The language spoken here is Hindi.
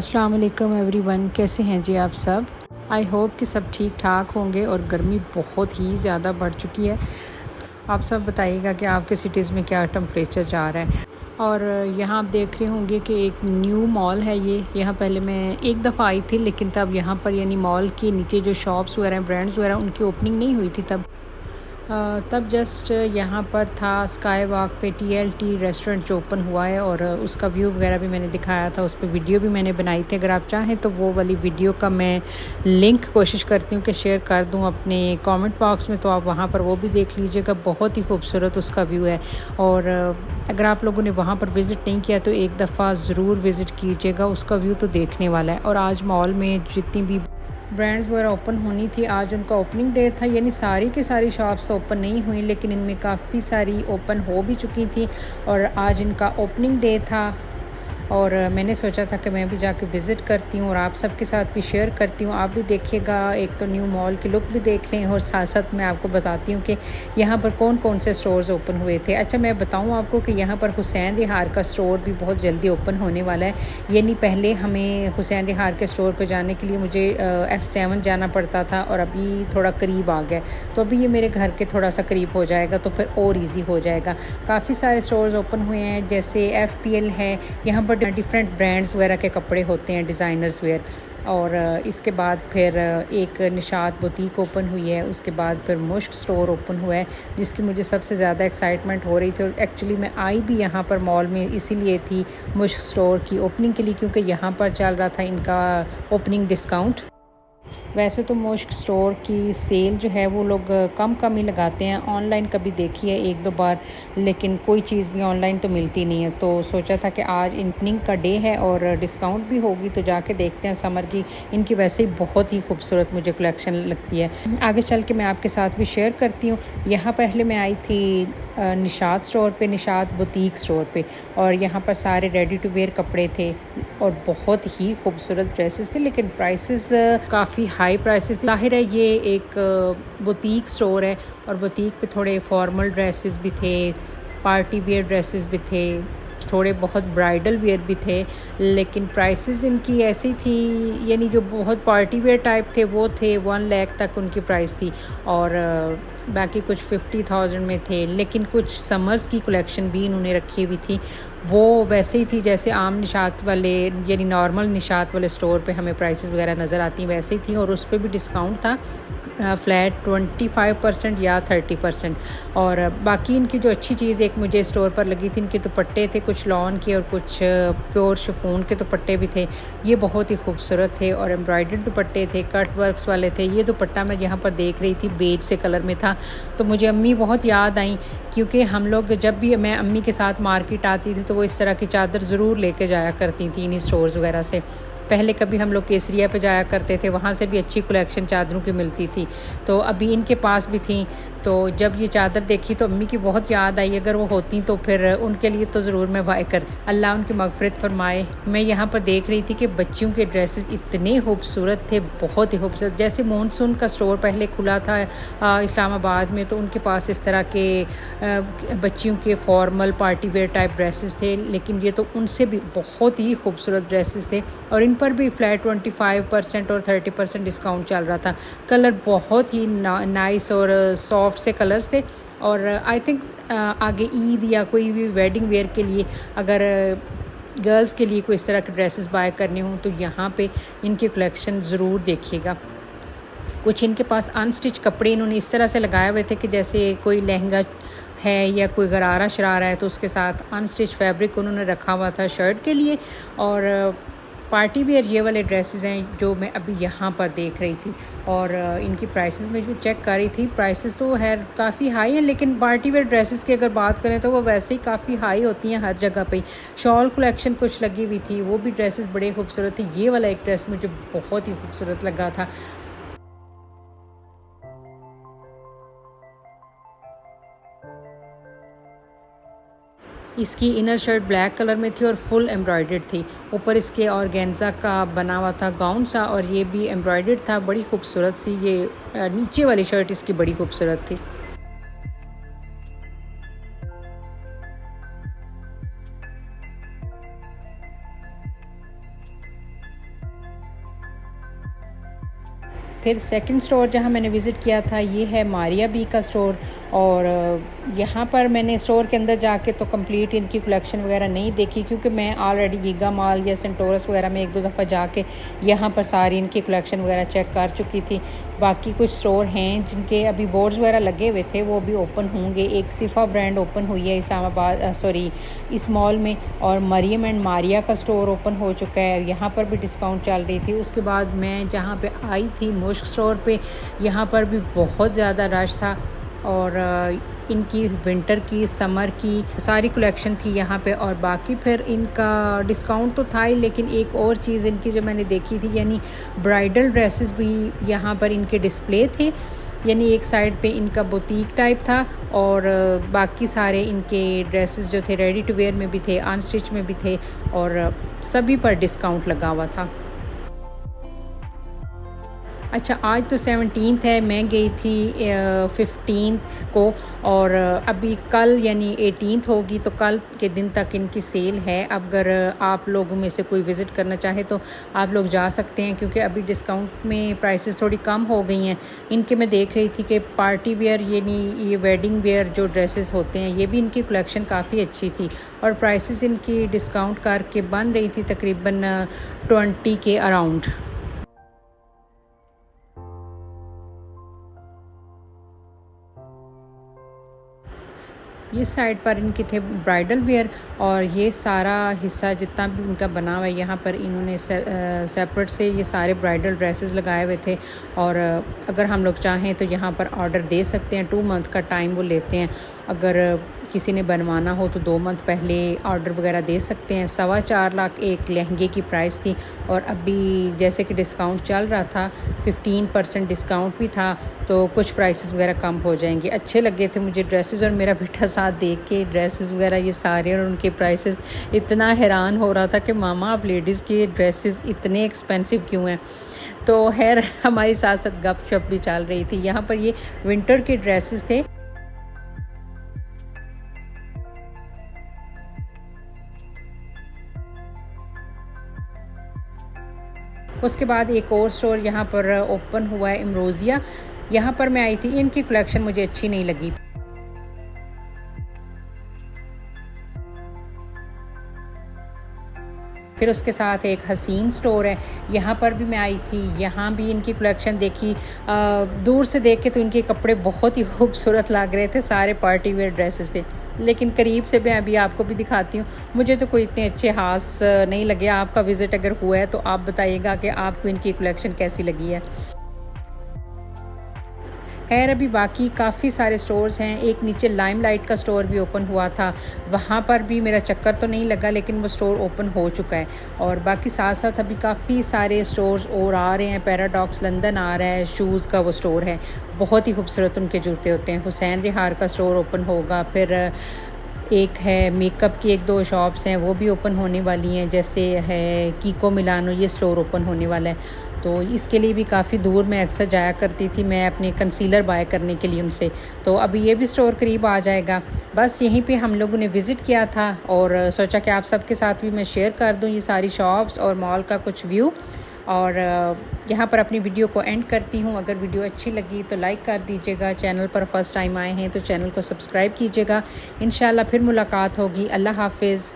अस्सलाम वालेकुम एवरीवन, कैसे हैं जी आप सब। आई होप कि सब ठीक ठाक होंगे। और गर्मी बहुत ही ज़्यादा बढ़ चुकी है। आप सब बताइएगा कि आपके सिटीज़ में क्या टेम्परेचर जा रहा है। और यहाँ आप देख रहे होंगे कि एक न्यू मॉल है ये। यहाँ पहले मैं एक दफ़ा आई थी, लेकिन तब यहाँ पर यानी मॉल के नीचे जो शॉप्स वगैरह हैं, ब्रांड्स वगैरह, उनकी ओपनिंग नहीं हुई थी तब जस्ट यहाँ पर था स्काई वॉक पे TLT रेस्टोरेंट जो ओपन हुआ है। और उसका व्यू वगैरह भी मैंने दिखाया था, उस पर वीडियो भी मैंने बनाई थी। अगर आप चाहें तो वो वाली वीडियो का मैं लिंक कोशिश करती हूँ कि शेयर कर दूँ अपने कमेंट बॉक्स में, तो आप वहाँ पर वो भी देख लीजिएगा। बहुत ही खूबसूरत उसका व्यू है। और अगर आप लोगों ने वहाँ पर विज़िट नहीं किया तो एक दफ़ा ज़रूर विज़िट कीजिएगा, उसका व्यू तो देखने वाला है। और आज मॉल में जितनी भी ब्रांड्स वगैरह ओपन होनी थी, आज उनका ओपनिंग डे था। यानी सारी की सारी शॉप्स ओपन नहीं हुई, लेकिन इनमें काफ़ी सारी ओपन हो भी चुकी थी। और आज इनका ओपनिंग डे था और मैंने सोचा था कि मैं भी जाके विज़िट करती हूँ और आप सबके साथ भी शेयर करती हूँ। आप भी देखिएगा, एक तो न्यू मॉल की लुक भी देख लें और साथ साथ मैं आपको बताती हूँ कि यहाँ पर कौन कौन से स्टोर्स ओपन हुए थे। अच्छा, मैं बताऊँ आपको कि यहाँ पर हुसैन रिहार का स्टोर भी बहुत जल्दी ओपन होने वाला है। यानी पहले हमें हुसैन रिहार के स्टोर पर जाने के लिए मुझे F7 जाना पड़ता था और अभी थोड़ा करीब आ गया, तो अभी ये मेरे घर के थोड़ा सा करीब हो जाएगा, तो फिर और ईजी हो जाएगा। काफ़ी सारे स्टोर्स ओपन हुए हैं, जैसे FPL है। यहाँ पर डिफरेंट ब्रांड्स वगैरह के कपड़े होते हैं, डिज़ाइनर्स वेयर। और इसके बाद फिर एक निशात बुटीक ओपन हुई है। उसके बाद फिर मुश्क स्टोर ओपन हुआ है, जिसकी मुझे सबसे ज़्यादा एक्साइटमेंट हो रही थी। और एक्चुअली मैं आई भी यहाँ पर मॉल में इसीलिए थी, मुश्क स्टोर की ओपनिंग के लिए, क्योंकि यहाँ पर चल रहा था इनका ओपनिंग डिस्काउंट। वैसे तो मुश्क स्टोर की सेल जो है वो लोग कम ही लगाते हैं। ऑनलाइन कभी देखी है एक दो बार, लेकिन कोई चीज़ भी ऑनलाइन तो मिलती नहीं है। तो सोचा था कि आज ओपनिंग का डे है और डिस्काउंट भी होगी, तो जाके देखते हैं। समर की इनकी वैसे ही बहुत ही खूबसूरत मुझे कलेक्शन लगती है। आगे चल के मैं आपके साथ भी शेयर करती हूँ। यहाँ पहले मैं आई थी निशात स्टोर पे, निशात बुटीक स्टोर पे, और यहाँ पर सारे रेडी टू वेयर कपड़े थे और बहुत ही खूबसूरत ड्रेसेस थे, लेकिन प्राइसेस काफ़ी हाई प्राइसेस। जाहिर है ये एक बुटीक स्टोर है और बुटीक पे थोड़े फॉर्मल ड्रेसेस भी थे, पार्टी वेयर ड्रेसेस भी थे, थोड़े बहुत ब्राइडल वेयर भी थे, लेकिन प्राइसेस इनकी ऐसी थी, यानी जो बहुत पार्टी वेयर टाइप थे वो थे 1 लाख तक उनकी प्राइस थी। और बाकी कुछ 50,000 में थे। लेकिन कुछ समर्स की कलेक्शन भी इन्होंने रखी हुई थी, वो वैसे ही थी जैसे आम निशात वाले, यानी नॉर्मल निशात वाले स्टोर पे हमें प्राइसेस वगैरह नज़र आती वैसे ही थी। और उस पर भी डिस्काउंट था, फ्लैट 25% या 30%। और बाकी इनकी जो अच्छी चीज़ एक मुझे स्टोर पर लगी थी, इनके दुपट्टे थे, कुछ लॉन के और कुछ प्योर शिफॉन के दुपट्टे भी थे। ये बहुत ही खूबसूरत थे और एम्ब्रॉयडर्ड दुपट्टे थे, कट वर्क्स वाले थे। ये दुपट्टा मैं यहाँ पर देख रही थी, बेज से कलर में था, तो मुझे अम्मी बहुत याद आई, क्योंकि हम लोग जब भी मैं अम्मी के साथ मार्केट आती थी तो वो इस तरह की चादर ज़रूर लेके जाया करती थी इन्हीं स्टोर्स वगैरह से। पहले कभी हम लोग केसरिया पे जाया करते थे, वहाँ से भी अच्छी कलेक्शन चादरों की मिलती थी, तो अभी इनके पास भी थी। तो जब ये चादर देखी तो अम्मी की बहुत याद आई। अगर वो होती तो फिर उनके लिए तो ज़रूर मैं बाय कर, अल्लाह उनकी मगफरत फरमाए। मैं यहाँ पर देख रही थी कि बच्चियों के ड्रेसेस इतने खूबसूरत थे, बहुत ही खूबसूरत। जैसे मॉनसून का स्टोर पहले खुला था इस्लामाबाद में, तो उनके पास इस तरह के बच्चियों के formal party wear type dresses थे, लेकिन ये तो उनसे भी बहुत ही खूबसूरत ड्रेसेस थे। और इन पर भी फ्लैट 25% और 30% डिस्काउंट चल रहा था। कलर बहुत ही नाइस और सॉफ्ट से कलर्स थे। और आई थिंक आगे ईद या कोई भी वेडिंग वेयर के लिए अगर गर्ल्स के लिए कोई इस तरह के ड्रेसेस बाय करने हों तो यहाँ पे इनकी कलेक्शन ज़रूर देखिएगा। कुछ इनके पास अनस्टिच कपड़े इन्होंने इस तरह से लगाए हुए थे कि जैसे कोई लहंगा है या कोई गरारा शरारा है तो उसके साथ अनस्टिच फैब्रिक उन्होंने रखा हुआ था शर्ट के लिए। और पार्टी वेयर ये वाले ड्रेसेस हैं जो मैं अभी यहाँ पर देख रही थी। और इनकी प्राइसेस में भी चेक कर रही थी, प्राइसेस तो है काफ़ी हाई हैं, लेकिन पार्टी वेयर ड्रेसेस की अगर बात करें तो वो वैसे ही काफ़ी हाई होती हैं हर जगह पे। शॉल कलेक्शन कुछ लगी हुई थी, वो भी ड्रेसेस बड़े खूबसूरत थे। ये वाला एक ड्रेस मुझे बहुत ही खूबसूरत लगा था। इसकी इनर शर्ट ब्लैक कलर में थी और फुल एम्ब्रॉयडर्ड थी। ऊपर इसके ऑर्गेन्जा का बना हुआ था गाउन सा, और ये भी एम्ब्रॉयडर्ड था, बड़ी खूबसूरत सी। ये नीचे वाली शर्ट इसकी बड़ी खूबसूरत थी। फिर सेकंड स्टोर जहाँ मैंने विज़िट किया था ये है मारिया बी का स्टोर। और यहाँ पर मैंने स्टोर के अंदर जाके तो कंप्लीट इनकी कलेक्शन वगैरह नहीं देखी, क्योंकि मैं ऑलरेडी गीगा मॉल या सेंटोरस वगैरह में एक दो दफ़ा जाके यहाँ पर सारी इनकी कलेक्शन वगैरह चेक कर चुकी थी। बाकी कुछ स्टोर हैं जिनके अभी बोर्ड्स वगैरह लगे हुए थे, वो भी ओपन होंगे। एक सिफा ब्रांड ओपन हुई है इस्लामाबाद इस मॉल में, और मरियम एंड मारिया का स्टोर ओपन हो चुका है, यहाँ पर भी डिस्काउंट चल रही थी। उसके बाद मैं जहाँ पे आई थी मुश्क स्टोर पे, यहाँ पर भी बहुत ज़्यादा रश था और इनकी विंटर की समर की सारी कलेक्शन थी यहाँ पे। और बाकी फिर इनका डिस्काउंट तो था ही, लेकिन एक और चीज़ इनकी जो मैंने देखी थी, यानी ब्राइडल ड्रेसेस भी यहाँ पर इनके डिस्प्ले थे। यानी एक साइड पे इनका बुटीक टाइप था और बाकी सारे इनके ड्रेसेस जो थे रेडी टू वेयर में भी थे, अनस्टिच में भी थे, और सभी पर डिस्काउंट लगा हुआ था। अच्छा, आज तो 17th है, मैं गई थी 15th को, और अभी कल यानी 18th होगी, तो कल के दिन तक इनकी सेल है। अब अगर आप लोगों में से कोई विज़िट करना चाहे तो आप लोग जा सकते हैं, क्योंकि अभी डिस्काउंट में प्राइसेस थोड़ी कम हो गई हैं इनके। मैं देख रही थी कि पार्टी वेयर यानी ये वेडिंग वेयर जो ड्रेसेस होते हैं, ये भी इनकी कलेक्शन काफ़ी अच्छी थी और प्राइसेस इनकी डिस्काउंट करके बन रही थी तकरीबन 20 के अराउंड। ये साइड पर इनके थे ब्राइडल वेयर, और ये सारा हिस्सा जितना भी उनका बना हुआ है, यहाँ पर इन्होंने सेपरेट से ये सारे ब्राइडल ड्रेसेस लगाए हुए थे। और अगर हम लोग चाहें तो यहाँ पर ऑर्डर दे सकते हैं, 2 मंथ का टाइम वो लेते हैं। अगर किसी ने बनवाना हो तो 2 मंथ पहले ऑर्डर वगैरह दे सकते हैं। 4.25 लाख एक लहंगे की प्राइस थी, और अभी जैसे कि डिस्काउंट चल रहा था, 15% डिस्काउंट भी था, तो कुछ प्राइसेस वगैरह कम हो जाएंगे। अच्छे लगे थे मुझे ड्रेसेस, और मेरा बेटा साथ देख के ड्रेसेस वगैरह ये सारे और उनके प्राइसेस इतना हैरान हो रहा था कि मामा आप लेडीज़ के ड्रेसेस इतने एक्सपेंसिव क्यों हैं। तो खैर हमारी साथ साथ गपशप भी चल रही थी। यहाँ पर ये विंटर के ड्रेसेस थे। उसके बाद एक और स्टोर यहाँ पर ओपन हुआ है, इमरोज़िया। यहाँ पर मैं आई थी, इनकी कलेक्शन मुझे अच्छी नहीं लगी। फिर उसके साथ एक हसीन स्टोर है, यहाँ पर भी मैं आई थी। यहाँ भी इनकी कलेक्शन देखी, दूर से देख के तो इनके कपड़े बहुत ही खूबसूरत लग रहे थे, सारे पार्टी वेयर ड्रेसेस थे, लेकिन करीब से मैं अभी आपको भी दिखाती हूँ। मुझे तो कोई इतने अच्छे खास नहीं लगे। आपका विज़िट अगर हुआ है तो आप बताइएगा कि आपको इनकी कलेक्शन कैसी लगी है। खैर अभी बाकी काफ़ी सारे स्टोर्स हैं। एक नीचे लाइमलाइट का स्टोर भी ओपन हुआ था, वहाँ पर भी मेरा चक्कर तो नहीं लगा, लेकिन वो स्टोर ओपन हो चुका है। और बाकी साथ साथ अभी काफ़ी सारे स्टोर्स और आ रहे हैं। पैराडॉक्स लंदन आ रहा है, शूज़ का वो स्टोर है, बहुत ही खूबसूरत उनके जूते होते हैं। हुसैन रिहार का स्टोर ओपन होगा। फिर एक है मेकअप की 1-2 शॉप्स हैं, वो भी ओपन होने वाली हैं, जैसे है कीको मिलानो, ये स्टोर ओपन होने वाला है। तो इसके लिए भी काफ़ी दूर मैं अक्सर जाया करती थी मैं अपने कंसीलर बाय करने के लिए उनसे। तो अभी ये भी स्टोर करीब आ जाएगा। बस यहीं पे हम लोगों ने विज़िट किया था और सोचा कि आप सबके साथ भी मैं शेयर कर दूं ये सारी शॉप्स और मॉल का कुछ व्यू। और यहाँ पर अपनी वीडियो को एंड करती हूँ। अगर वीडियो अच्छी लगी तो लाइक कर दीजिएगा। चैनल पर फर्स्ट टाइम आए हैं तो चैनल को सब्सक्राइब कीजिएगा। इंशाल्लाह फिर मुलाकात होगी। अल्लाह हाफिज़।